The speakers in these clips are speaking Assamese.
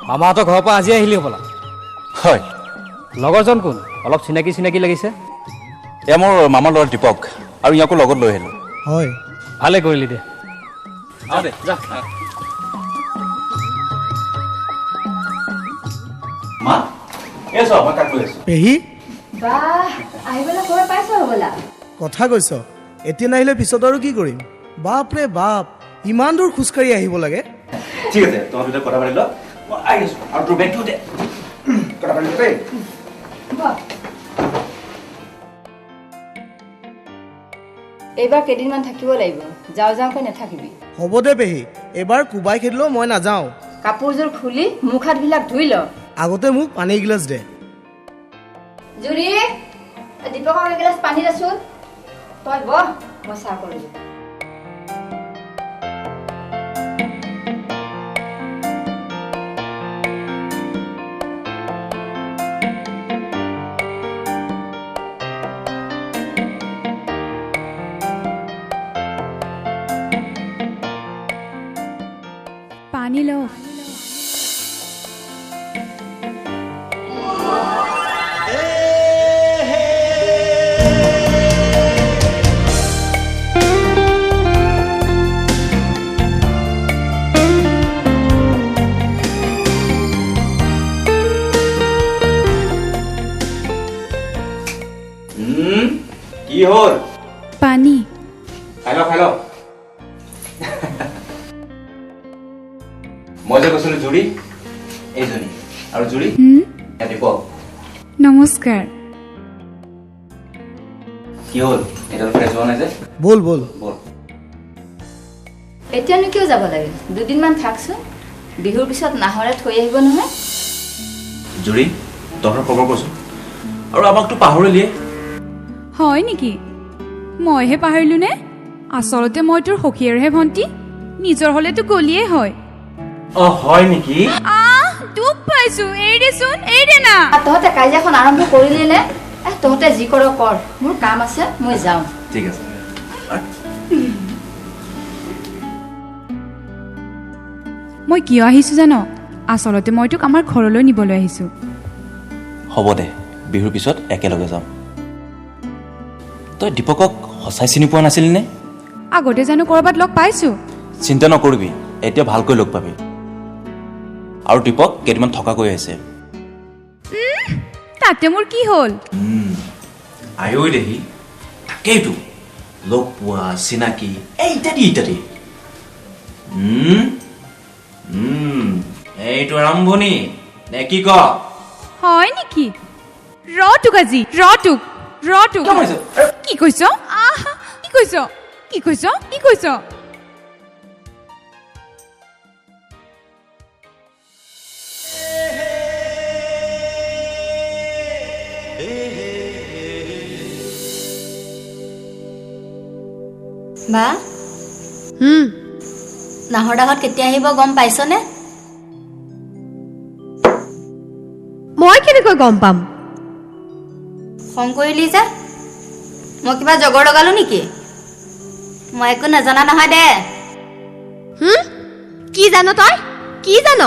মামাহঁতৰ ঘৰৰ পৰা আজি আহিলি হ'বলা। হয়। লগৰজন কোন? অলপ চিনাকি চিনাকি লাগিছে। এয়া মোৰ মামাৰ ল'ৰা দীপক, আৰু ইয়াকো লগত লৈ আহিলোঁ। হয়, ভালে কৰিলি দে। মা, এই চোৱা মই কাক লৈ আছোঁ। পেহী বাহ, আহিবলৈ খবৰ পাইছ হ'বলা। কথা কৈছ, এতিয়া নাহিলে পিছত আৰু কি কৰিম? বাপ ৰে বাপ, ইমান দূৰ খোজকাঢ়ি আহিব লাগে। ঠিক আছে, তোমাৰ দুটা কথা পাতি লওঁ, মই আহি আছোঁ। আৰু তোৰ বেগটো দে, কথা পাতি লওঁ দেই। এইবাৰ কেইদিনমান থাকিব লাগিব, যাওঁ যাওঁকৈ নাথাকিবি। হ'ব দে পেহী, এবাৰ কোবাই খেদিলেও মই নাযাওঁ। কাপোৰযোৰ খুলি মুখ হাতবিলাক ধুই ল। আগতে মোক পানী এগিলাচ দে। জুৰি, দীপকক এগিলাচ পানী দেচোন। তই বহ, মই চাহ কৰি দিম। পানী ল। কি হ'ল? পানী। খাই ল। মই যে কৈছিলোঁ জুৰি, এইজনী, আৰু জুৰি দীপক। নমস্কাৰ। কি হ'ল? এতিয়ালৈ ফ্ৰেছ হোৱা নাই যে? ব'ল ব'ল। ব'ল। এতিয়ানো কিয় যাব লাগে? দুদিনমান থাকচোন, বিহুৰ পিছত নাহৰে থৈ আহিব নহয়। জুৰি, তহঁতৰ খবৰ কচোন, আৰু আমাকতো পাহৰিলিয়ে। হয় নেকি? মইহে পাহৰিলোঁ নে? আচলতে মই তোৰ সখীৰহে ভণ্টি, নিজৰ হ'লেতো গলিয়ে হয়। হয় নেকি? দুখ পাইছো, এৰি দেচোন, এৰি দে না। তহঁতে কাজিয়াখন আৰম্ভ কৰিলি নে? তহঁতে যি কৰ কৰ, মোৰ কাম আছে, মই যাওঁ। ঠিক আছে। মই কিয় আহিছোঁ জান? আচলতে মই তোক আমাৰ ঘৰলৈ নিবলৈ আহিছোঁ। হ'ব দে, বিহুৰ পিছত একেলগে যাম। তই দীপকক সঁচাই চিনি পোৱা নাছিলি নে? আগতে জানো ক'ৰবাত লগ পাইছোঁ। চিন্তা নকৰিবি, এতিয়া ভালকৈ লগ পাবি। আৰু দীপক কেইদিনমান থকাকৈ আহিছে। তাতে মোৰ কি হ'ল? আয়ৈ দেহি, তাকেইতো লগ পোৱা, চিনাকি, ইত্যাদি ইত্যাদি। এইটো আৰম্ভণি নে কি ক? হয় নেকি? ৰ তোক আজি, ৰ তোক। ৰটো কিয় মাৰিছ? কি কৈছ কি কৈছ কি কৈছ কি কৈছ বা নাহৰ দাহত কেতিয়া আহিব গম পাইছনে? মই কেনেকৈ গম পাম? খং কৰিলি যে মই কিবা জগৰ লগালো নেকি? মই একো নাজানা নহয় দে। কি জান তই? কি জান?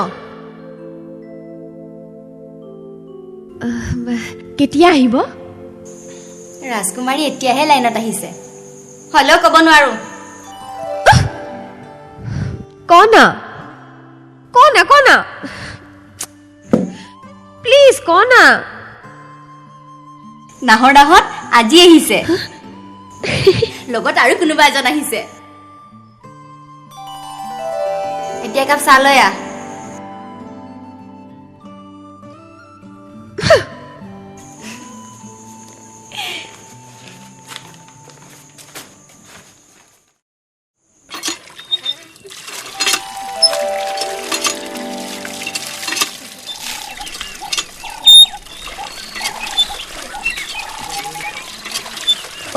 কেতিয়া আহিব? ৰাজকুমাৰী এতিয়াহে লাইনত আহিছে, হ'লেও ক'ব নোৱাৰো। কনা কনা কনা প্লিজ কনা। নাহৰ দাহত আজি আহিছে, লগত আৰু কোনোবা এজন আহিছে। এতিয়া একাপ চাহ লৈ আহ।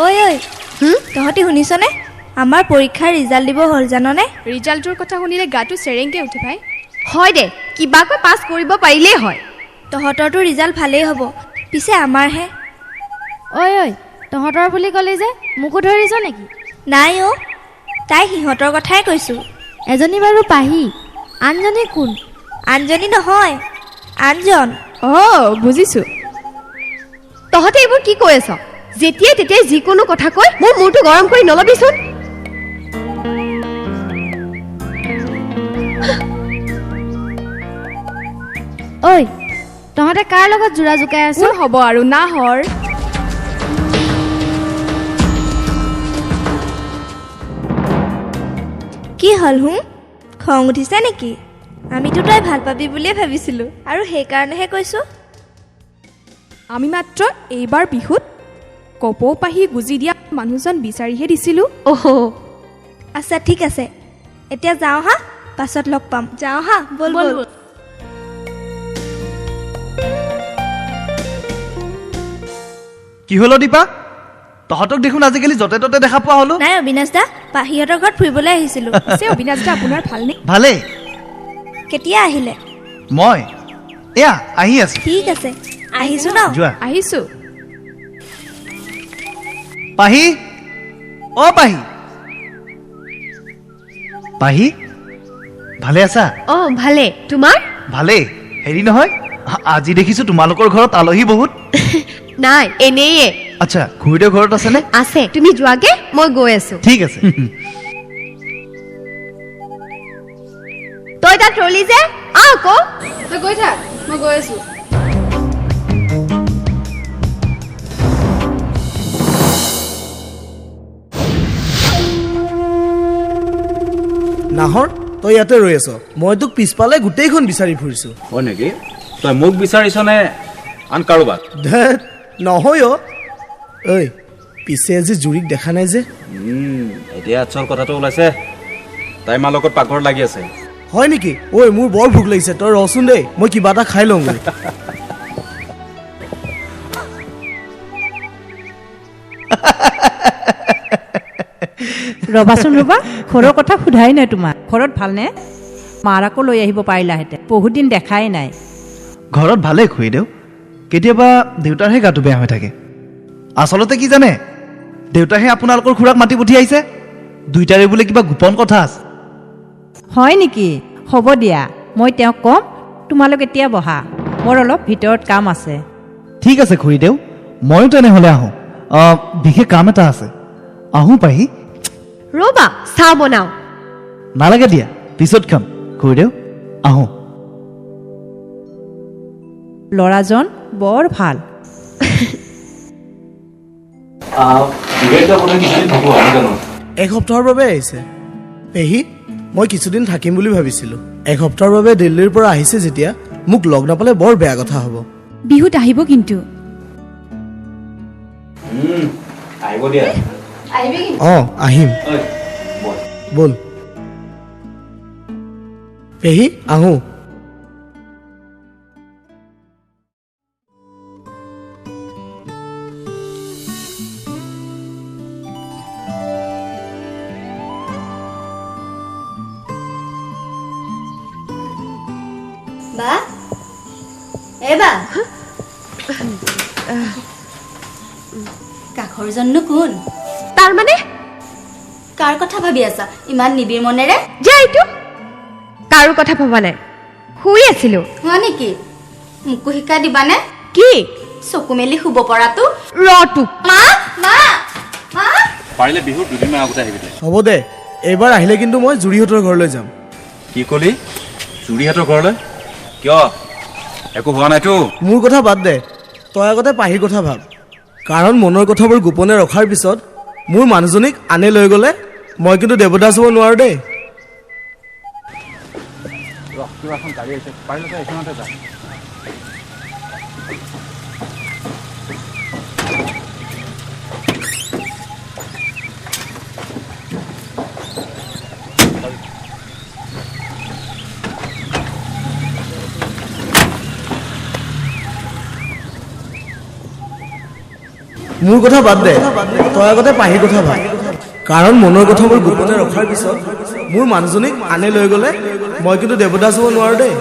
ঐ তহঁতি শুনিছনে? আমাৰ পৰীক্ষাৰ ৰিজাল্ট দিব হ'ল জাননে? ৰিজাল্টৰ কথা শুনিলে গাটো চেৰেংকে উঠে ভাই। হয় দে, কিবাকৈ পাছ কৰিব পাৰিলেই হয়। তহঁতৰতো ৰিজাল্ট ভালেই হ'ব, পিছে আমাৰহে। ঐ তহঁতৰ বুলি ক'লে যে মোকো ধৰিছ নেকি? নাই অ', তাই সিহঁতৰ কথাই কৈছোঁ। এজনী বাৰু পাহি, আনজনী কোন? আনজনী নহয়, আনজন। বুজিছোঁ। তহঁতে এইবোৰ কি কৈ আছ? যেতিয়াই তেতিয়াই যিকোনো কথা কৈ মোৰ মূৰটো গৰম কৰি নলবিচোন। ঐ তহঁতে কাৰ লগত জোৰা জোকাই আছ? হ'ব আৰু নাহৰ। কি হ'ল খং উঠিছে নেকি? আমিতো তই ভাল পাবি বুলিয়ে ভাবিছিলোঁ, আৰু সেইকাৰণেহে কৈছোঁ। আমি মাত্ৰ এইবাৰ বিহুত কপৌ পাহি গুজি দিয়া মানুহজন বিচাৰিহে দিছিলোঁ। আচ্ছা ঠিক আছে, এতিয়া যাওঁ হা, পাছত লগ পাম। যাওঁ হা, বল বল। কি হ'ল দীপা? তহঁতক দেখোন আজিকালি য'তে ত'তে দেখা পোৱা হ'লো। নাই অবিনাশ দা, পাহিহঁতৰ ঘৰত ফুৰিবলৈ আহিছিলোঁ। পিছে অবিনাশ দা আপোনাৰ ভালনে? ভালেই। কেতিয়া আহিলে? মই এয়া আহি আছো। ঠিক আছে, আহিছোঁ ন? যোৱা। আহিছোঁ। পাহি, অ পাহি, পাহি ভালে আছা? ভালে, তোমাৰ? ভালেই। হেৰি নহয়, আজি দেখিছো তোমালোকৰ ঘৰত আলহী বহুত। নাই, এনেয়ে আচ্ছা, খুৰীদেউ ঘৰত আছেনে? আছে। তুমি যোৱাগে, মই গৈ আছো। ঠিক আছে। তই তাত ৰলি যে, আকৌ তই গৈ থাক, মই গৈ আছোঁ। নাহৰ, তই ইয়াতে ৰৈ আছ? মই তোক পিছফালে গোটেইখন বিচাৰি ফুৰিছো। হয় নেকি? তই মোক বিচাৰিছ নে আন কাৰোবাক? ধেত নহয় অ'। ঐ, পিছে আজি জুৰিক দেখা নাই যে? এতিয়া আচল কথাটো ওলাইছে, তাই মাৰ লগত পাকঘৰত লাগি আছে। হয় নেকি? ঐ, মোৰ বৰ ভোক লাগিছে, তই ৰচোন দেই, মই কিবা এটা খাই লওঁগৈ। ৰবাচোন ৰবা, ঘৰৰ কথা সোধাই নাই তোমাক। ঘৰত ভালনে? মাৰ আকৌ লৈ আহিব পাৰিলাহেঁতেন, বহুত দিন দেখাই নাই। ঘৰত ভালেই খুৰীদেউ, কেতিয়াবা দেউতাৰহে গাটো বেয়া হৈ থাকে। আচলতে কি জানে, দেউতাহে আপোনালোকৰ খুৰাক মাতি পঠিয়াইছে। দুইটাৰে বোলে কিবা গোপন কথা আছে। হয় নেকি? হ'ব দিয়া, মই তেওঁক ক'ম। তোমালোক এতিয়া বহা, মোৰ অলপ ভিতৰত কাম আছে। ঠিক আছে খুৰীদেউ, ময়ো তেনেহ'লে আহোঁ। বিশেষ কাম এটা আছে, আহোঁ পাহি। ৰবা, চাহ বনাও। নালাগে দিয়া, পিছত খাম। খুৰীদেউ আহোঁ। ল'ৰাজন বৰ ভাল। এসপ্তাহৰ বাবে আহিছে। পেহী, মই কিছুদিন থাকিম বুলি ভাবিছিলোঁ। এসপ্তাহৰ বাবে দিল্লীৰ পৰা আহিছে যেতিয়া, মোক লগ নাপালে বৰ বেয়া কথা হ'ব। বিহুত আহিব কিন্তু। আহিব দিয়া আহিবি কি অঁ আহিম ঐ বল ব'ল পেহী আহোঁ বা বা কাষৰজননো কোন তাৰ মানে কাৰ কথা ভাবি আছা ইমান নিবিৰ মনেৰে যা এইটো কাৰো কথা ভবা নাই শুই আছিলো হয় নেকি মোকো শিকাই দিবানে কি চকু মেলি শুব পৰাটো ৰটো মা মা মা পাৰিলে বিহুৰ দুদিনমান আগতে আহিবি তই হ'ব দে এইবাৰ আহিলে কিন্তু মই জুৰিহঁতৰ ঘৰলৈ যাম কি ক'লি জুৰিহঁতৰ ঘৰলৈ কিয় একো হোৱা নাইতো মোৰ কথা বাদ দে তই আগতে পাহিৰ কথা ভাব কাৰণ মনৰ কথাবোৰ গোপনে ৰখাৰ পিছত মোৰ মানুহজনীক আনে লৈ গ'লে মই কিন্তু দেৱদাস হ'ব নোৱাৰোঁ দেই কিবা এখন গাড়ী আহিছে পাৰিলে তই এইখনতে যা মোৰ কথা বাদ দে তই আগতে পাহিৰ কথা ভাব কাৰণ মনৰ কথাবোৰ গোপনে ৰখাৰ পিছত মোৰ মানুহজনীক আনে লৈ গ'লে মই কিন্তু দেৱদাস হ'ব নোৱাৰোঁ দেই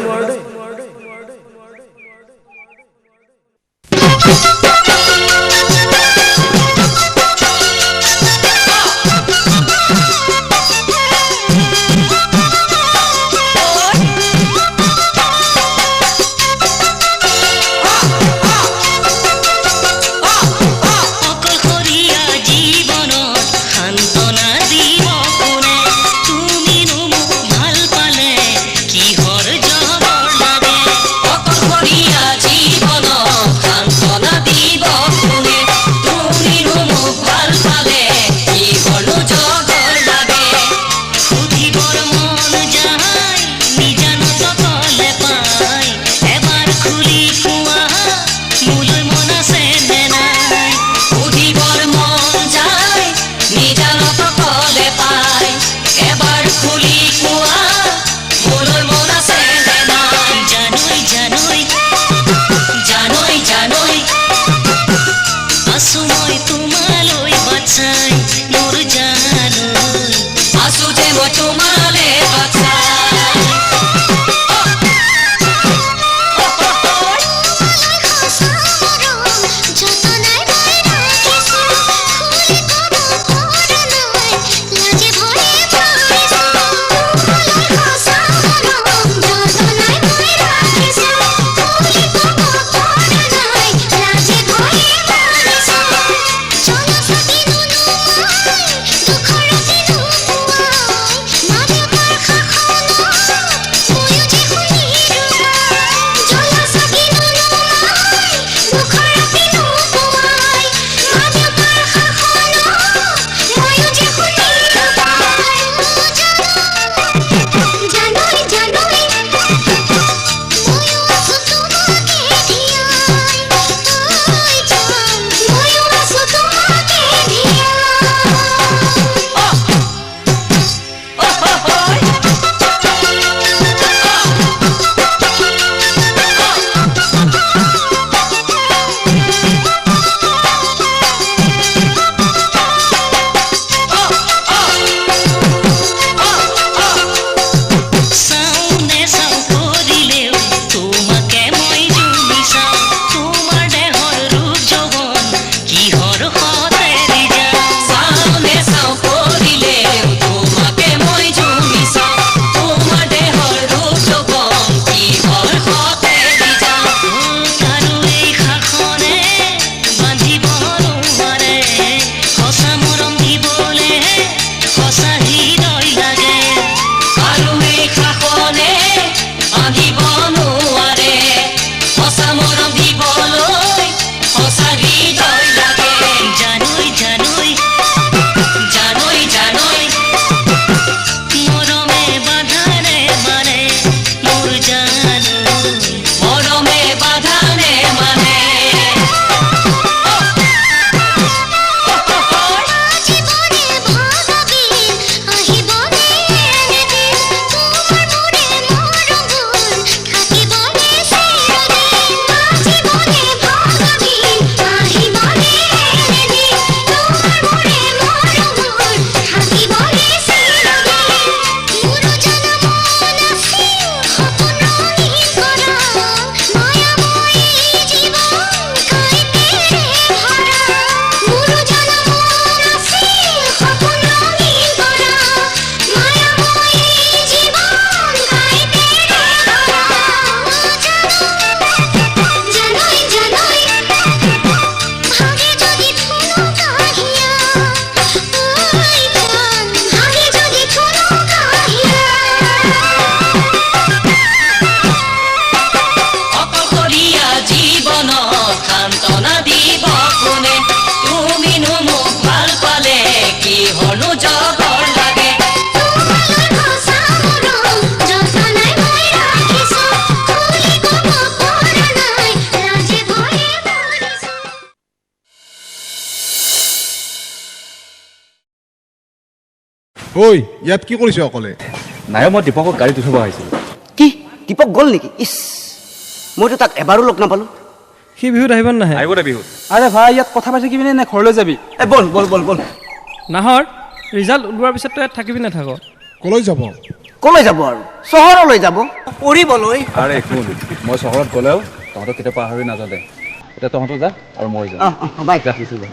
ঐ ইয়াত কি কৰিছ অকলে? নাই মই দীপকক গাড়ীত উঠিব আহিছিলোঁ। কি দীপক গ'ল নেকি? ইছ, মইতো তাক এবাৰো লগ নাপালোঁ। সি বিহুত আহিব নাহে? আহিব দে বিহুত। আৰে ভাই ইয়াত কথা পাতি থাকিবি নে ঘৰলৈ যাবি? ব'ল ব'ল ব'ল ব'ল। নাহৰ ৰিজাল্ট ওলোৱাৰ পিছত তই ইয়াত থাকিবি নাথাক? কলৈ যাব? ক'লৈ যাব আৰু? চহৰলৈ যাব পঢ়িবলৈ। আৰে শুন, মই চহৰত গ'লেও তহঁতক কেতিয়াও পাহৰি নাযাওঁ দে। এতিয়া তহঁতো যা আৰু মই যাওঁ। বাই। ৰাখিছোঁ বাই।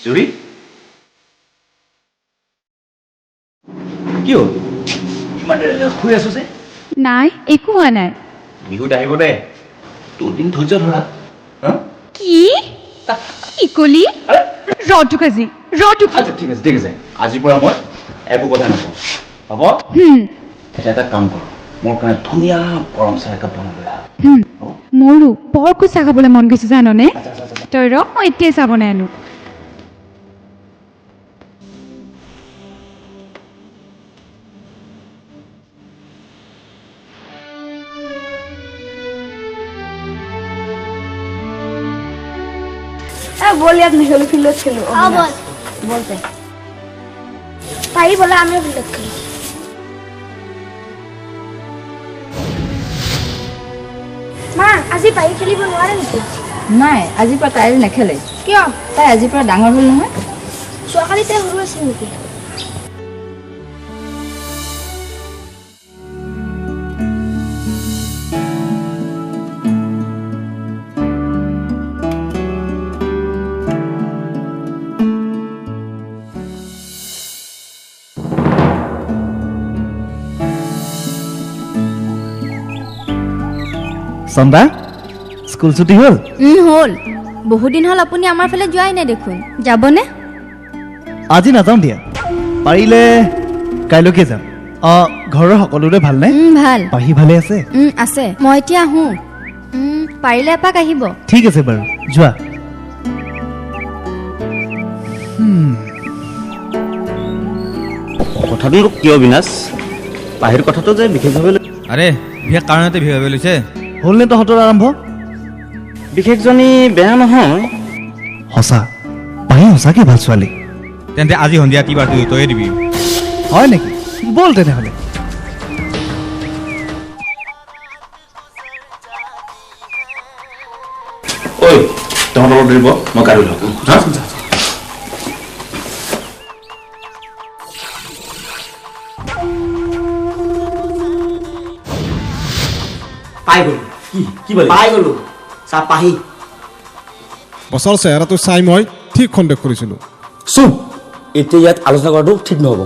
জুৰি কি হ'ল? ইমান দেৰিলৈ শুই আছো যে? নাই একো হোৱা নাই। বিহুত আহিব দে, দুদিন ধৈৰ্য ধৰা। কি কি কলি? ৰটোক আজি ৰটোক। আচ্ছা ঠিক আছে ঠিক আছে, আজিৰ পৰা মই একো কথা নকওঁ, হ'ব? এতিয়া এটা কাম কৰ, মোৰ কাৰণে ধুনীয়া গৰম চাহ একাপ বনাবলৈ আহ। মোৰো বৰ চাহ খাবলৈ মন গৈছে জাননে? তই ৰ মই এতিয়াই চাহ বনাই আনো। বল ইয়াত মিহলি ফিল্ডত খেলো। বল বলতে পাৰি বলে আমিও ফিল্ডত খেলো। মা আজি পাৰি খেলিব নোৱাৰে নেকি? নাই আজিৰ পৰা তাই নেখেলে। কিয়? তাই আজিৰ পৰা ডাঙৰ হ'ল নহয়। যোৱাকালি তাই সৰু আছিল নেকি? চন্দা স্কুল ছুটি হ'ল? হ'ল। বহুত দিন হ'ল আপুনি আমাৰ ফালে যোৱাই নাই দেখোন। যাবনে? আজি নাযাওঁ দিয়া, পাৰিলে কাইলৈকে যাম। ঘৰৰ সকলোৰে ভালনে? ভাল। পাহি ভালে আছে? আছে। মই এতিয়া আহোঁ। পাৰিলে এপাক আহিব। ঠিক আছে বাৰু, যোৱা। কথাটো কিয় বিনাশ? পাহিৰ কথাটো যে বিশেষভাৱে আৰে বিশেষ কাৰণতে বিহেভ লৈছে। হ'লনে তহঁতৰ আৰম্ভ? বিশেষজনী বেয়া নহয়। সঁচা পাহি সঁচাকৈ ভাল ছোৱালী। তেন্তে আজি সন্ধিয়া কি বাৰ তয়ে দিবি? হয় নেকি? ব'ল তেনেহ'লে। ঐ তহঁতৰ দিব, মই গাড়ী লওঁ। পাই গ'লো। কি পালি? পাই গ'লো চাহ পাহি। বছৰ চেহেৰাটো চাই মই ঠিক সন্দেহ কৰিছিলোঁ। চুপ, এতিয়া ইয়াত আলোচনা কৰাটো ঠিক নহ'ব।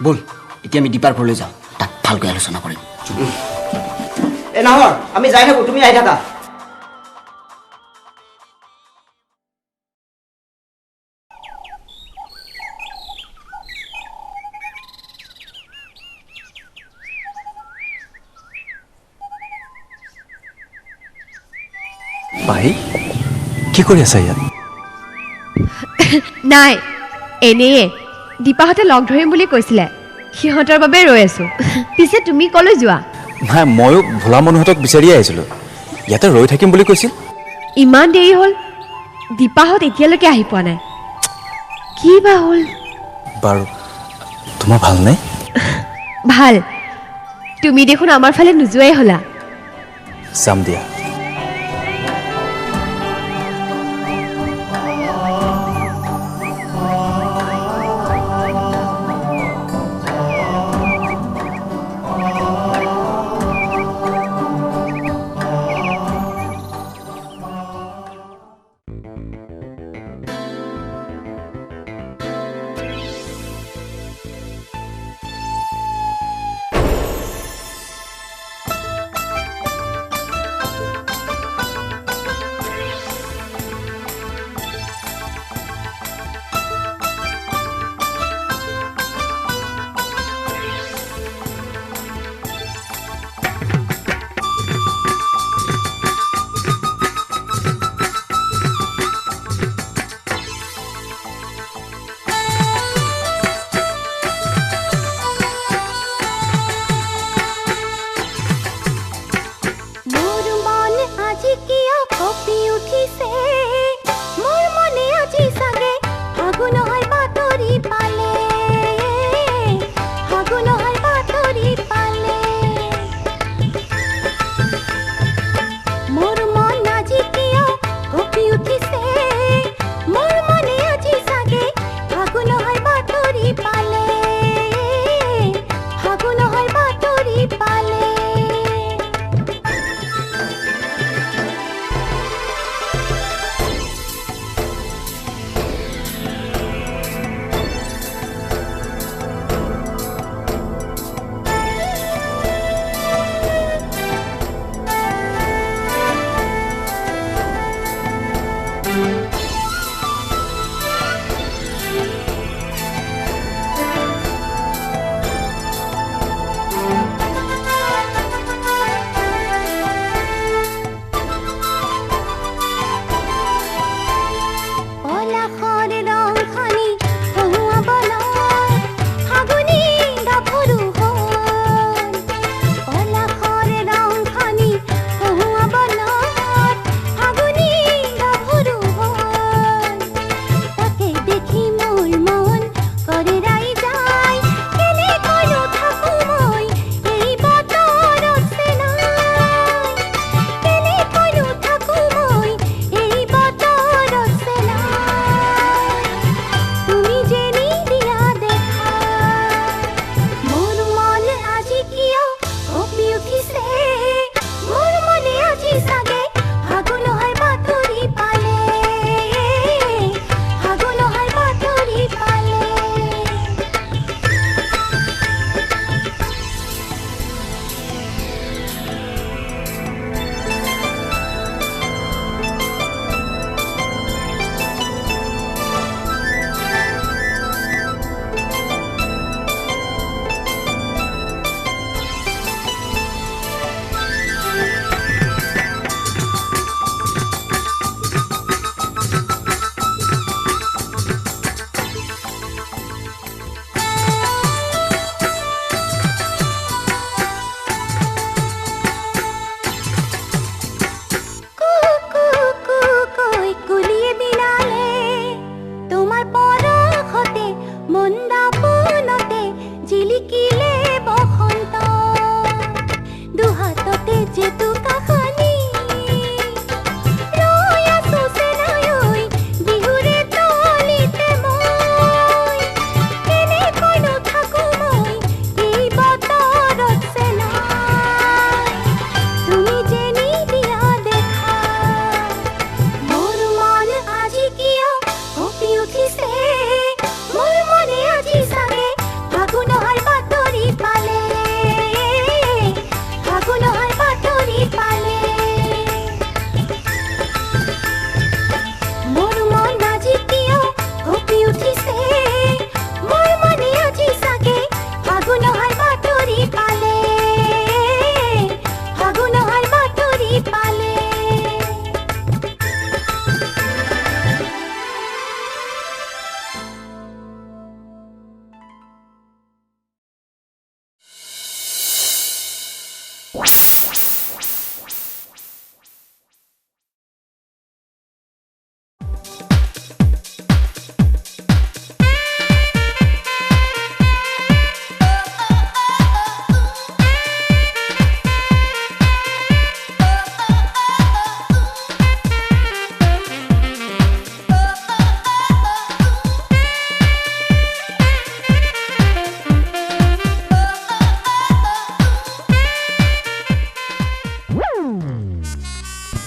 ব'ল এতিয়া আমি দীপাৰ ঘৰলৈ যাওঁ, তাত ভালকৈ আলোচনা কৰিম। এ নাহৰ, আমি যাই থাকোঁ, তুমি আহি থাকা। পাহি কি কৰি আছা ইয়াত? নাই এনেয়ে দীপাহঁতে লগ ধৰিম বুলি কৈছিলে, সিহঁতৰ বাবে ৰৈ আছো। পিছে তুমি কলৈ যোৱা? নাই ময়ো ভোলা মনুহঁতক বিচাৰি আহিছিলোঁ, ইয়াতে ৰৈ থাকিম বুলি কৈছিল। ইমান দেৰি হ'ল, দীপাহঁত এতিয়ালৈকে আহি পোৱা নাই, কি বা হ'ল? বাৰু তোমাৰ ভালনে? ভাল। তুমি দেখোন আমাৰ ফালে নোযোৱাই হ'লা। যাম দিয়া। কঁপি উঠিছে মোৰ মনে আজি চাগে ফাগুন হয় বাতৰি পালে ফাগুন হয় বাতৰি পালে মোৰ মন আজি কিয় কঁপি উঠিছে মোৰ মনে আজি চাগে ফাগুন হয় বাতৰি পালে ফাগুন হয় বাতৰি পালে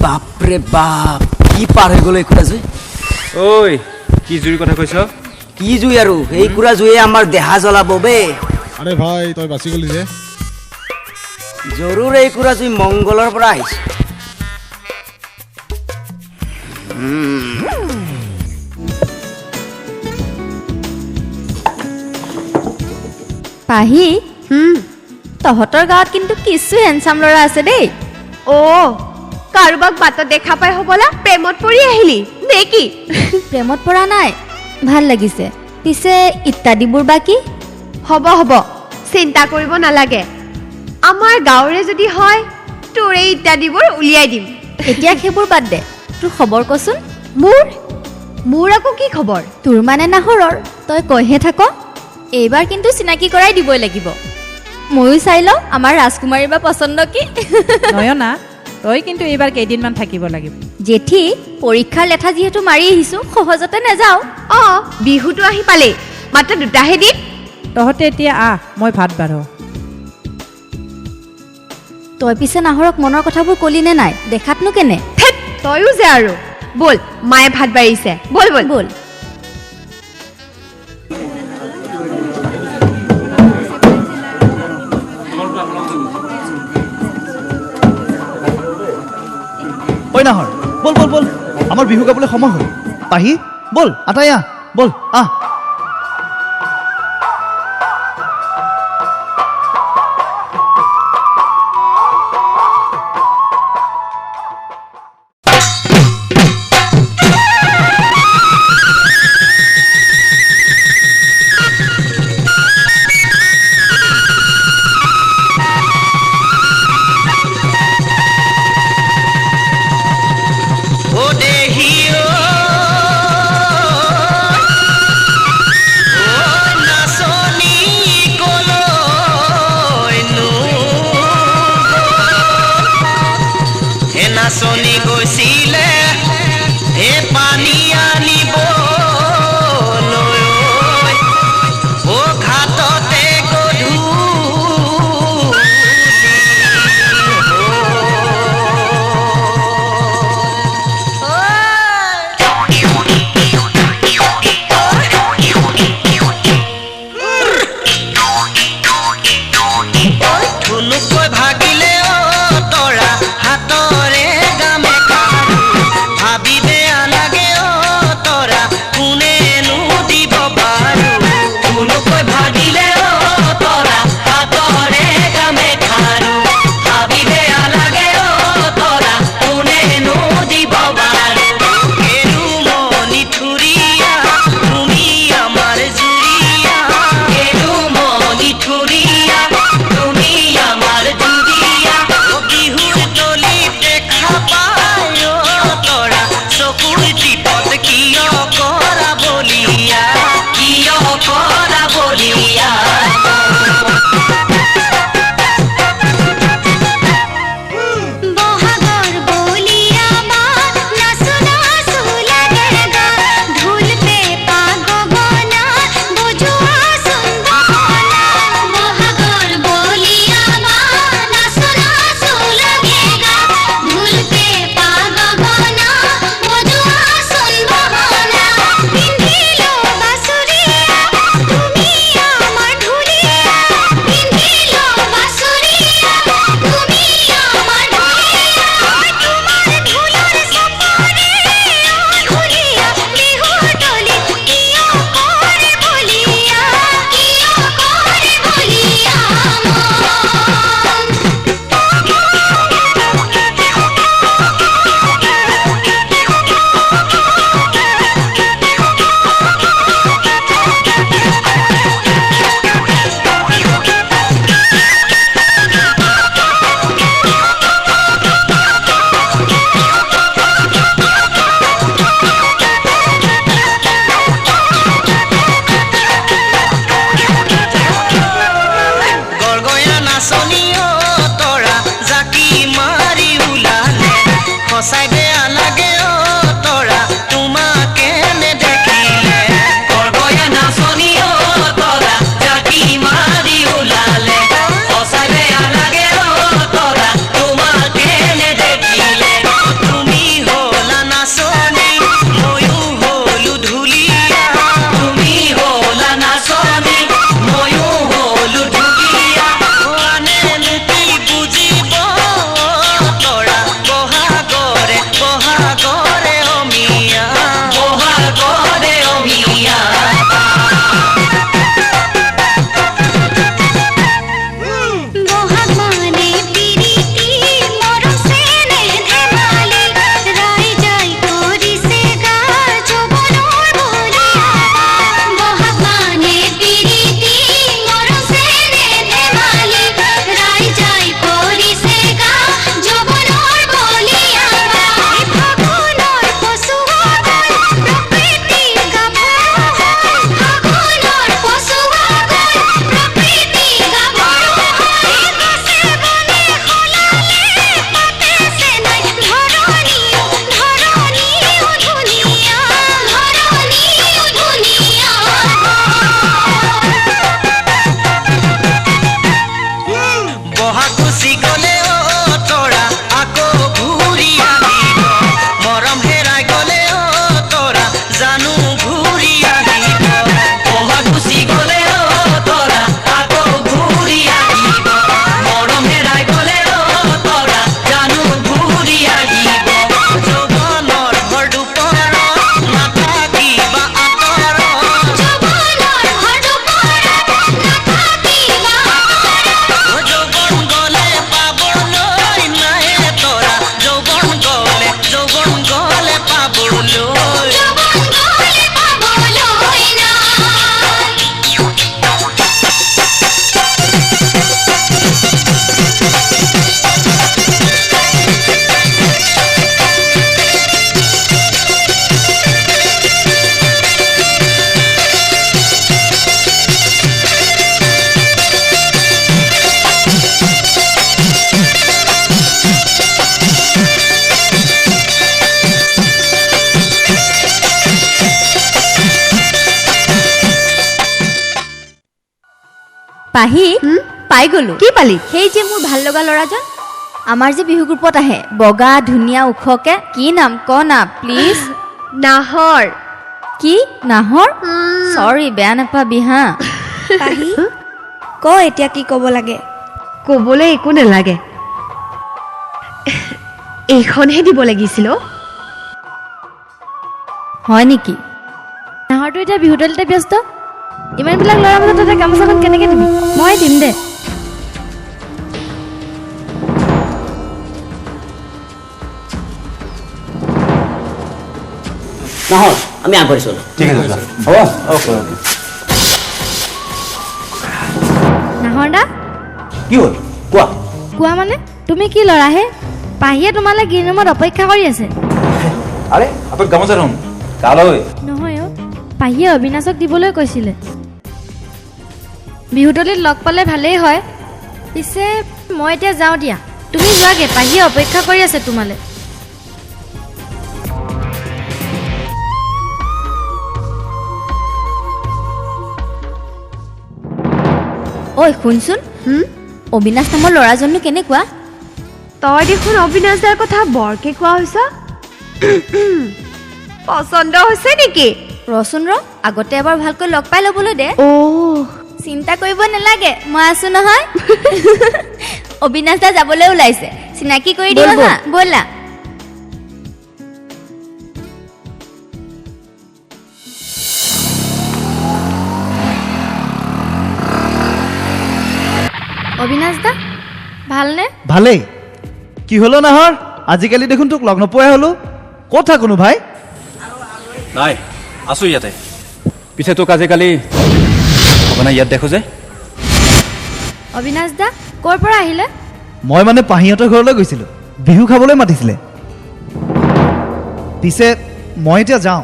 বাপৰে বাপ কি পাৰ হৈ গ'ল এই কুৰা জুই ঐ কি জুইৰ কথা কৈছ কি জুই আৰু এই কুৰা জুয়ে আমাৰ দেহা জ্বলাব বে আৰে ভাই তই বাচি গলি যে জৰুৰ এই কুৰা জুই মংগলৰ পৰা আহিছে পাহি তহঁতৰ গাঁৱত কিন্তু কিছু হেণ্ডচাম ল'ৰা আছে দেই অ' কাৰোবাক বাটত দেখা পাই হ'বলা প্ৰেমত পৰি আহিলি নে কি প্ৰেমত পৰা নাই ভাল লাগিছে পিছে ইত্যাদিবোৰ বাকি হ'ব হ'ব চিন্তা কৰিব নালাগে আমাৰ গাঁৱৰে যদি হয় তোৰ এই ইত্যাদিবোৰ উলিয়াই দিম এতিয়া সেইবোৰ বাদ দে তোৰ খবৰ কচোন। মোৰ আকৌ কি খবৰ? তোৰ মানে নাহৰৰ, তই কৈহে থাক। এইবাৰ কিন্তু চিনাকি কৰাই দিবই লাগিব। ময়ো চাই লওঁ আমাৰ ৰাজকুমাৰীৰ বা পচন্দ কি। নয়না তই কিন্তু এইবাৰ কেইদিনমান থাকিব লাগিব। জেঠি, পৰীক্ষাৰ লেঠা যিহেতু মাৰি আহিছোঁ, সহজতে নাযাওঁ। বিহুটো আহি পালেই, মাত্ৰ 2টাহে দিন। তহঁতে এতিয়া আহ, মই ভাত বাঢ়ো। তই পিছে নাহৰক মনৰ কথাবোৰ কলি নে নাই? দেখাতনো কেনে? তয়ো যে আৰু বল, মায়ে ভাত বাঢ়িছে, বল বল বল। ঐ নাহৰ, বল বল বল, আমাৰ বিহু গাবলৈ সময় হ'ল। পাহি বল, আটাই আহ, বল আহ। নাচনি গৈছিলে হে পানী আনিব ও ঘাটতে গধূলি পাহি পাই গ'লো। কি পালি? সেই যে মোৰ ভাল লগা ল'ৰাজন আমাৰ যে বিহু গ্ৰুপত আহে, বগা ধুনীয়া ওখকে, কি নাম ক না প্লিজ। নাহৰ। কি নাহৰ? চৰি বেয়া নাপাবি হা। পাহি ক এতিয়া কি ক'ব লাগে? ক'বলৈ একো নালাগে, এইখনহে দিব লাগিছিল। হয় নেকি? নাহৰটো এতিয়া বিহুতলিতে ব্যস্ত, ইমানবিলাক ল'ৰাৰ মাজত তহঁতে গামোচাখন কেনেকৈ দিবি? মই দিম দে। নাহৰ আমি আগবাঢ়িছোঁ। ঠিক আছে যোৱা। হ'ব অ'কে অ'কে। নাহৰ দা কি হ'ল কোৱা? কোৱা মানে তুমি কি ল'ৰাহে? পাহিয়ে তোমালৈ গ্ৰীণ ৰুমত অপেক্ষা কৰি আছে। আৰে আপেক গামোচা ধুম তালৈ। নহয় অ', পাহিয়ে অবিনাশক দিবলৈ কৈছিলে। বিহুতলিত লগ পালে ভালেই হয়। পিছে মই এতিয়া যাওঁ দিয়া, তুমি যোৱাগে, পাহিয়ে অপেক্ষা কৰি আছে তোমালৈ। ঐ শুনচোন, অবিনাশ নামৰ ল'ৰাজননো কেনেকুৱা? তই দেখোন অবিনাশ দাৰ কথা বৰকে কোৱা হৈছ। পচন্দ হৈছে নেকি? ৰচোন আগতে এবাৰ ভালকৈ লগ পাই ল'বলৈ দে। চিন্তা কৰিব নালাগে, মই আছো নহয়। অবিনাশ দা যাবলৈ ওলাইছে, চিনাকি কৰি দিওঁ হা, ব'লা। অবিনাশ দা ভালনে? ভালেই। কি হলো নাহৰ, আজিকালি দেখোন তোক লগ নোপোৱাই হলো। ক'ত থাকোনো ভাই? নাই আছো ইয়াতে। পিছে তোক আজিকালি আপোনাৰ ইয়াত দেখো যে। অবিনাশ দা ক'ৰ পৰা আহিলে? মই মানে পাহিহঁতৰ ঘৰলৈ গৈছিলোঁ, বিহু খাবলৈ মাতিছিলে। পিছে মই এতিয়া যাওঁ,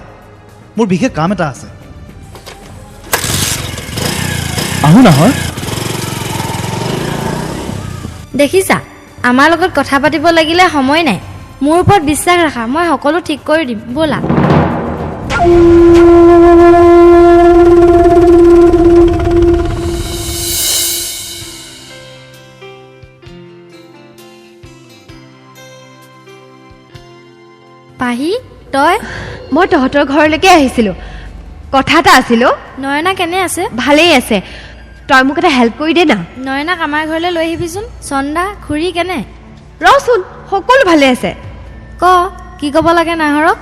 মোৰ বিশেষ কাম এটা আছে। আহোঁ নাহৰ। দেখিছা, আমাৰ লগত কথা পাতিব লাগিলে সময় নাই। মোৰ ওপৰত বিশ্বাস ৰাখা, মই সকলো ঠিক কৰি দিম, ব'লা। পাহি তই? মই তহঁতৰ ঘৰলৈকে আহিছিলোঁ, কথা এটা আছিলোঁ। নয়না কেনে আছে? ভালেই আছে। তই মোক এটা হেল্প কৰি দে না। নয়নাক আমাৰ ঘৰলৈ লৈ আহিবিচোন। চন্দা খুৰী কেনে? ৰচোন, সকলো ভালে আছে। ক কি ক'ব লাগে নাহৰক?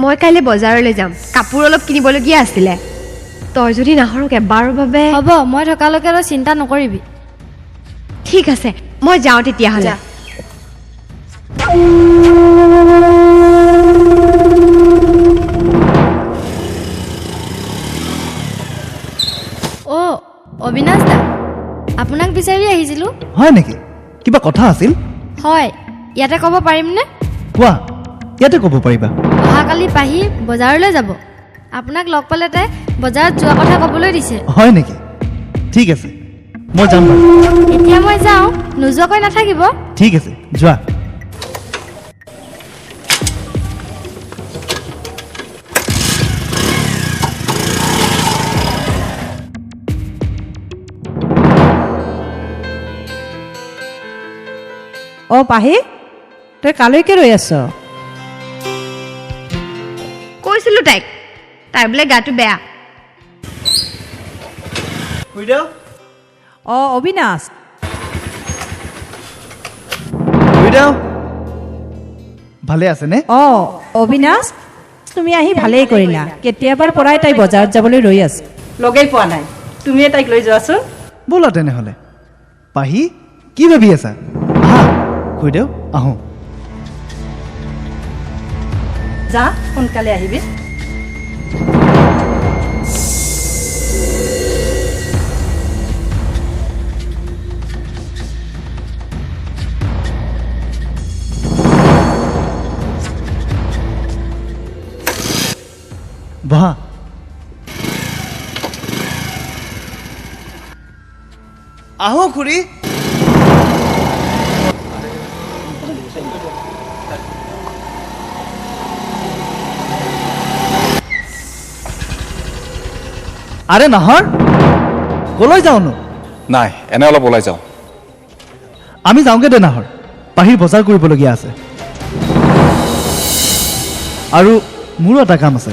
মই কাইলৈ বজাৰলৈ যাম, কাপোৰ অলপ কিনিবলগীয়া আছিলে। তই যদি নাহৰক এবাৰৰ বাবে। হ'ব, মই থকালৈকে তই চিন্তা নকৰিবি। ঠিক আছে, মই যাওঁ তেতিয়াহ'লে। অ' অবিনাশ দা, আপোনাক বিচাৰি আহিছিলোঁ। হয় নেকি? কিবা কথা আছিল? হয়, ইয়াতে ক'ব পাৰিমনে? কোৱা, ইয়াতে ক'ব পাৰিবা। অহাকালি পাহি বজাৰলৈ যাব, আপোনাক লগ পালে তাই বজাৰত যোৱা কথা ক'বলৈ দিছে। হয় নেকি? ঠিক আছে, মই যাম বাৰু। এতিয়া মই যাওঁ, নোযোৱাকৈ নাথাকিব। ঠিক আছে, যোৱা। অ' পাহি, তই কালৈকে ৰৈ আছ? কৈছিলোঁ তাইক, তাই বোলে গাটো বেয়া। অ' অবিনাশ, ভালে আছেনে? অ' অবিনাশ, তুমি আহি ভালেই কৰিলা। কেতিয়াবাৰ পৰাই তাই বজাৰত যাবলৈ ৰৈ আছে, লগেই পোৱা নাই। তুমিয়ে তাইক লৈ যোৱাচোন। ব'লা তেনেহ'লে। পাহি, কি ভাবি আছা? আহা খুৰীদেউ, আহোঁ। যা, সোনকালে আহিবি। বহা। আহোঁ খুৰী। আৰে নাহৰ, কলৈ যাওঁনো? নাই এনে অলপ ওলাই যাওঁ আমি যাওঁগে দে নাহৰ পাহিৰ বজাৰ কৰিবলগীয়া আছে আৰু মোৰো এটা কাম আছে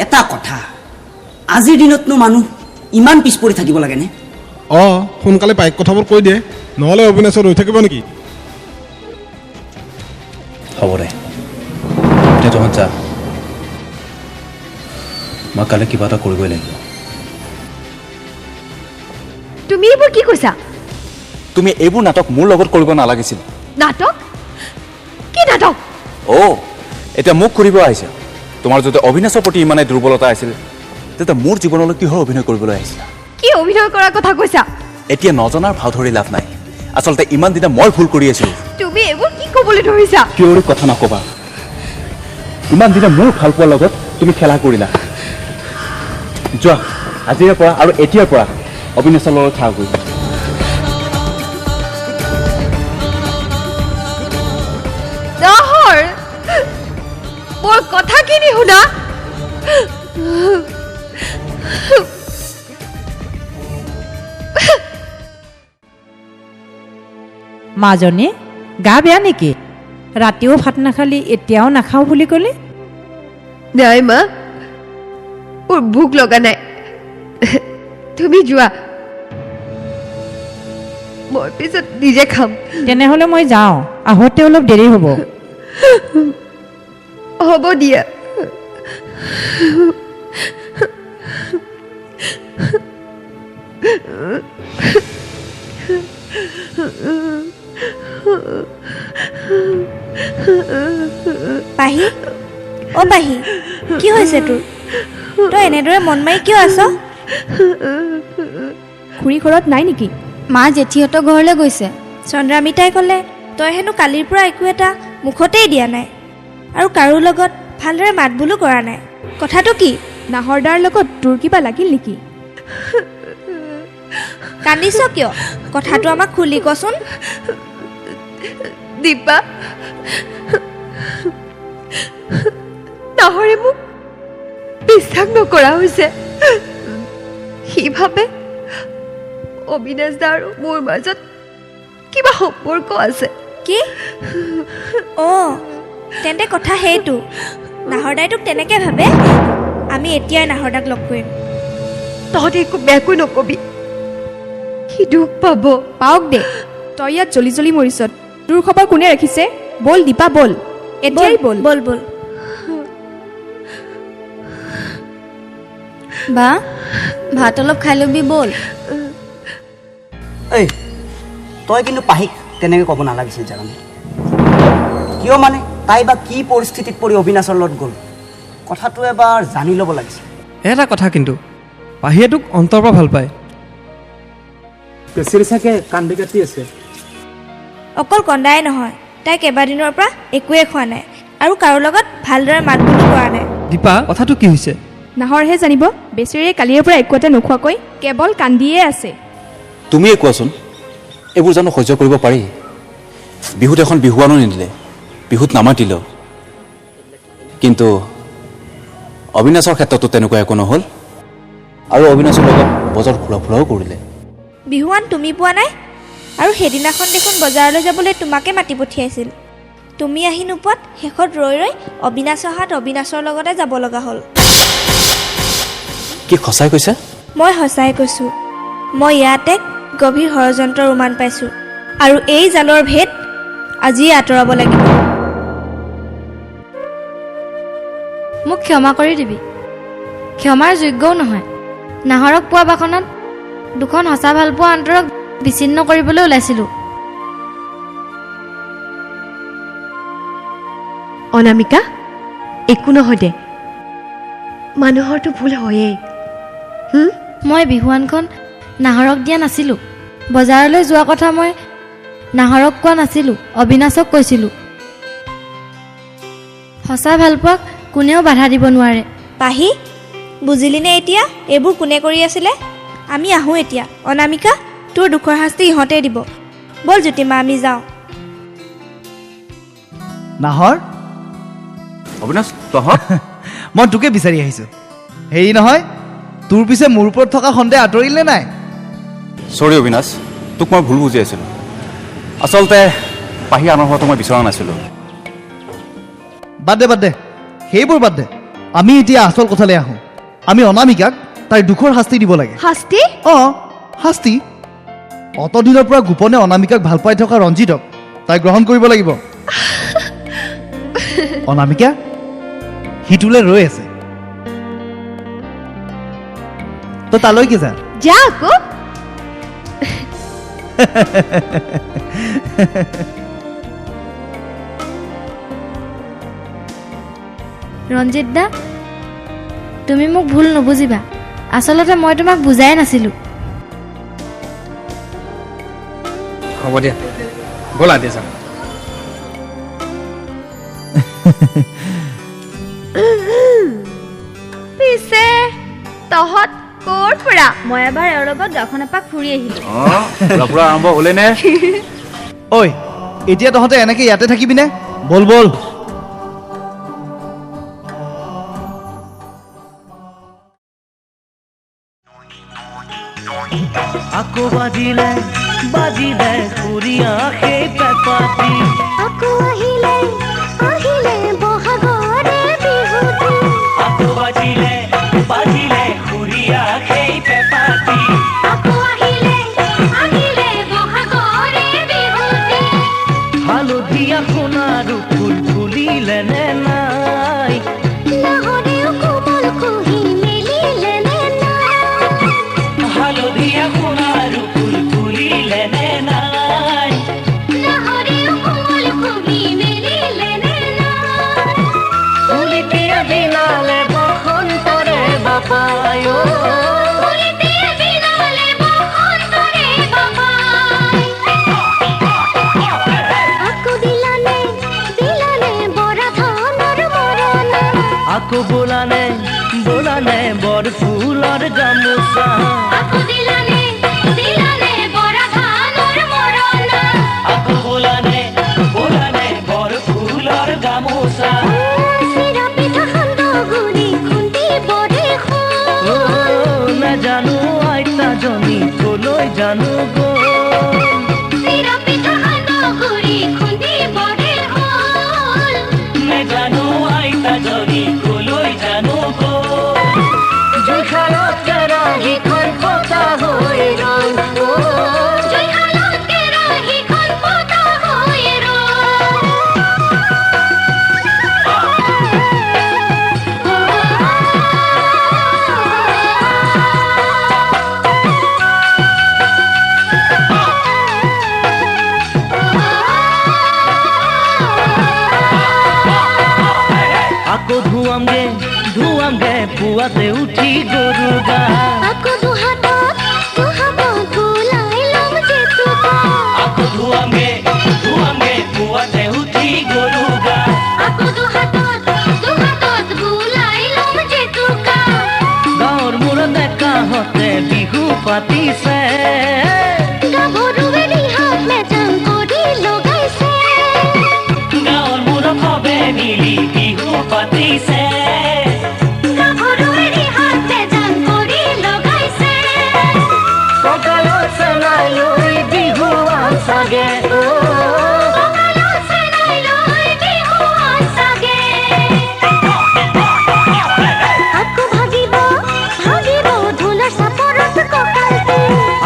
এটা কথা আজিৰ দিনতনো মানুহ ইমান পিছ পৰি থাকিব লাগেনে সোনকালে পাইক কথাবোৰ কৈ দিয়ে নহ'লে অবিনাশৰ ৰৈ থাকিব নেকি হ'ব দে এতিয়া তহঁত যা মই কালি কিবা এটা কৰিবই লাগিব তুমি এইবোৰ কি কৈছা তুমি এইবোৰ নাটক মোৰ লগত কৰিব নালাগিছিল নাটক কি নাটক এতিয়া মোক কৰিব আহিছে তোমাৰ যদি অবিনাশৰ প্ৰতি ইমানেই দুৰ্বলতা আছিল তেতিয়া মোৰ জীৱনলৈ কিহৰ অভিনয় কৰিবলৈ আহিছিলা কি অভিনয় কৰাৰ কথা কৈছা এতিয়া নজনাৰ ভাও ধৰি লাভ নাই আচলতে ইমান দিনে মই ভুল কৰি আছিলো তুমি এইবোৰ কি ক'বলৈ ধৰিছা কিয় কথা নকবা ইমান দিনে মোৰ ভাল পোৱাৰ লগত তুমি খেলা কৰিলা যোৱা আজিৰে পৰা আৰু এতিয়াৰ পৰা অবিনাশৰ লগত খেলা কৰিবা নাহৰ মোৰ কথাখিনি শুনা মাজনী গা বেয়া নেকি ৰাতিও ভাত নাখালি এতিয়াও নাখাওঁ বুলি ক'লে নাই মা মোৰ ভোক লগা নাই তুমি যোৱা মই পিছত নিজে খাম তেনেহ'লে মই যাওঁ আহোঁতে অলপ দেৰি হ'ব হ'ব দিয়া পাহি পাহি কি হৈছে তোৰ তই এনেদৰে মন মাৰি কিয় আছ খুৰী ঘৰত নাই নেকি মা জেঠীহঁতৰ ঘৰলৈ গৈছে চন্দ্ৰামিতাই ক'লে তই হেনো কালিৰ পৰা একো এটা মুখতেই দিয়া নাই আৰু কাৰো লগত ভালদৰে মাত বোলো কৰা নাই কথাটো কি নাহৰদাৰ লগত তোৰ কিবা লাগিল নেকি কান্দিছ কিয় কথাটো আমাক খুলি কচোন দীপা নাহৰে মোক বিশ্বাস নকৰা হৈছে সি ভাবে অবিনাশ দা আৰু মোৰ মাজত কিবা সম্পৰ্ক আছে কি তেন্তে কথা সেইটো নাহৰদাই তোক তেনেকে ভাবে আমি এতিয়াই নাহৰদাক লগ কৰিম তহঁতে একো বেয়াকৈ নকবি সি দুখ পাব পাওক দে তই ইয়াত জ্বলি জ্বলি মৰিছ তোৰ খবৰ কোনে ৰাখিছে বল দীপা বল এতিয়াই বল বল বল বা ভাত অলপ খাই ল'বি বল এই তই কিন্তু পাহিক তেনেকৈ ক'ব নালাগিছিল জানানে কিয় মানে তাই বা কি পৰিস্থিতিত পৰি অবিনাশৰ লগত গ'ল কথাটো এবাৰ জানি ল'ব লাগিছিল এটা কথা কিন্তু পাহিয়ে তোক অন্তৰ পৰা ভাল পায় পেচিৰ চাগে কান্দি কাটি আছে অকল কন্দাই নহয় তাই কেইবাদিনৰ পৰা একোৱে খোৱা নাই আৰু কাৰো লগত ভালদৰে মাত বোলো কৰা নাই দীপা কথাটো কি হৈছে নাহৰহে জানিব বেচেৰীয়ে কালিৰ পৰা একো এটা নোখোৱাকৈ কেৱল কান্দিয়ে আছে তুমিয়ে কোৱাচোন এইবোৰ জানো সহ্য কৰিব পাৰি বিহুত এখন বিহুৱানো নিদিলে বিহুত নামাতিলেও কিন্তু অবিনাশৰ ক্ষেত্ৰতো তেনেকুৱা একো নহ'ল আৰু অবিনাশৰ লগত বজাৰ ঘূৰা ফুৰাও কৰিলে বিহুৱান তুমি পোৱা নাই আৰু সেইদিনাখন দেখোন বজাৰলৈ যাবলৈ তোমাকে মাতি পঠিয়াইছিল তুমি আহি নোপোৱাত শেষত ৰৈ ৰৈ অবিনাশ অহাত অবিনাশৰ লগতে যাব লগা হ'ল কি সঁচাই কৈছে মই সঁচাই কৈছোঁ মই ইয়াতে গভীৰ ষড়যন্ত্ৰৰ উমান পাইছোঁ আৰু এই জালৰ ভেদ আজিয়ে আঁতৰাব লাগিব মোক ক্ষমা কৰি দিবি ক্ষমাৰ যোগ্যও নহয় নাহৰক পোৱা বাখনত দুখন সঁচা ভালপোৱা অন্তৰক বিচ্ছিন্ন কৰিবলৈ ওলাইছিলোঁ অনামিকা একো নহয় দে মানুহৰতো ভুল হয়েই মই বিহুৱানখন নাহৰক দিয়া নাছিলোঁ বজাৰলৈ যোৱা কথা মই নাহৰক কোৱা নাছিলোঁ অবিনাশক কৈছিলোঁ সঁচা ভালপোৱাক কোনেও বাধা দিব নোৱাৰে পাহি বুজিলিনে এতিয়া এইবোৰ কোনে কৰি আছিলে আমি আহোঁ এতিয়া অনামিকা তোৰ দুখৰ শাস্তি ইহঁতে দিব বল জ্যোতিমা আমি যাওঁ নাহৰ অবিনাশ তহঁত মই তোকে বিচাৰি আহিছোঁ হেৰি নহয় তোৰ পিছে মোৰ ওপৰত থকা সন্দেহ আঁতৰিলে নাই চৰি অবিনাশ তোক মই ভুল বুজি আছিলোঁ আচলতে পাহি আনৰ হোৱাটো মই বিচৰা নাছিলোঁ বাদ দে সেইবোৰ বাদ দে আমি এতিয়া আচল কথালৈ আহোঁ আমি অনামিকাক তাইৰ দুখৰ শাস্তি দিব লাগে শাস্তি অঁ শাস্তি অতদিনৰ পৰা গোপনে অনামিকাক ভাল পাই থকা ৰঞ্জিতক তাই গ্ৰহণ কৰিব লাগিব অনামিকা সিটোলৈ ৰৈ আছে তই তালৈকে যা যা আকৌ ৰঞ্জিত দা তুমি মোক ভুল নুবুজিবা আচলতে মই তোমাক বুজাই নাছিলোঁ হ'ব দিয়া ব'লা দিয়া যাম পিছে তহঁত ক'ৰ পৰা মই এবাৰ এওঁৰ লগত গাঁওখন এপাক ফুৰি আহিলোঁ পুৰা আৰম্ভ হ'লে নে ঐ এতিয়া তহঁতে এনেকে ইয়াতে থাকিবিনে বল বল আকৌ বাজিলে সুৰীয়া সেই পেপাটি আকৌ আহিলে বহাগৰে বিহুটি আকৌ বাজিলে সুৰীয়া সেই পেপাটি আকৌ আহিলে বহাগৰে বিহুটি হালধীয়া সোণাৰু ফুল ফুলিলে নে নাই নাহৰেও কোমল কুহি মেলিলে নে নাই হালধীয়া সোণাৰু ফুল ফুলিলে নে নাই নাহৰেও কোমল কুহি মেলিলে নে নাই ফুলিতিয়া দিনালে বসন্তৰে বাপায় ফুলিতিয়া দিনালে বসন্তৰে বাপায় আকৌ দিলানে বৰা ধানৰ মৰণা আকৌ বোলানে বৰ ফুলৰ গামোচা আকৌ দিলানে বৰা ধানৰ মৰণা আকৌ বোলানে বৰ ফুলৰ গামোচা চিৰা পিঠা সান্দগুৰি খুন্দিবৰে নাজানো আইতাজনী কলৈ জানো গ'ল চিৰা পিঠা সান্দগুৰি খুন্দিবৰে নাজানো আইতাজনী কলৈ জানো গ'ল জুইশালত কেৰাহীখন পতা হৈ ৰ'ল জুইশালত কেৰাহীখন পতা হৈ আকৌ ধুৱামগে পুৱাতে উঠি গৰু গা আকৌ দুহাতত বুলাই ল'ম জেতুকা আকৌ ধুৱামগে পুৱাতে উঠি গৰু গা আকৌ দুহাতত বুলাই ল'ম জেতুকা গাঁৱৰ মূৰত ডেকাহঁতে বিহু পাতিছে গাভৰুৱে ৰিহাত মেজাম কৰি লগাইছে গাঁৱৰ মূৰত সবে মিলি বিহু পাতিছে গাভৰুৱে ৰিহাত মেজাম কৰি লগাইছে কঁকালত চেনাই লৈ বিহু আছাগে কঁকালত চেনাই লৈ বিহু আছাগে আকৌ ভাগিব ঢোলৰ চাপৰত কঁকালটো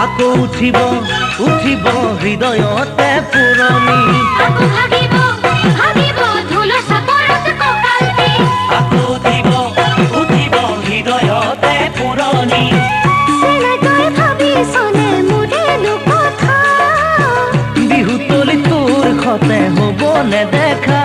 আকৌ উঠিব হৃদয়তে পুৰণি আকৌ ভাগিব ঢোলৰ চাপৰত কঁকালটো আকৌ উঠিব হৃদয়তে পুৰণি চেনাইকৈ ভাবিছনে মোৰেনো কথা বিহু তলি তোৰ সতে হ'ব নেদেখা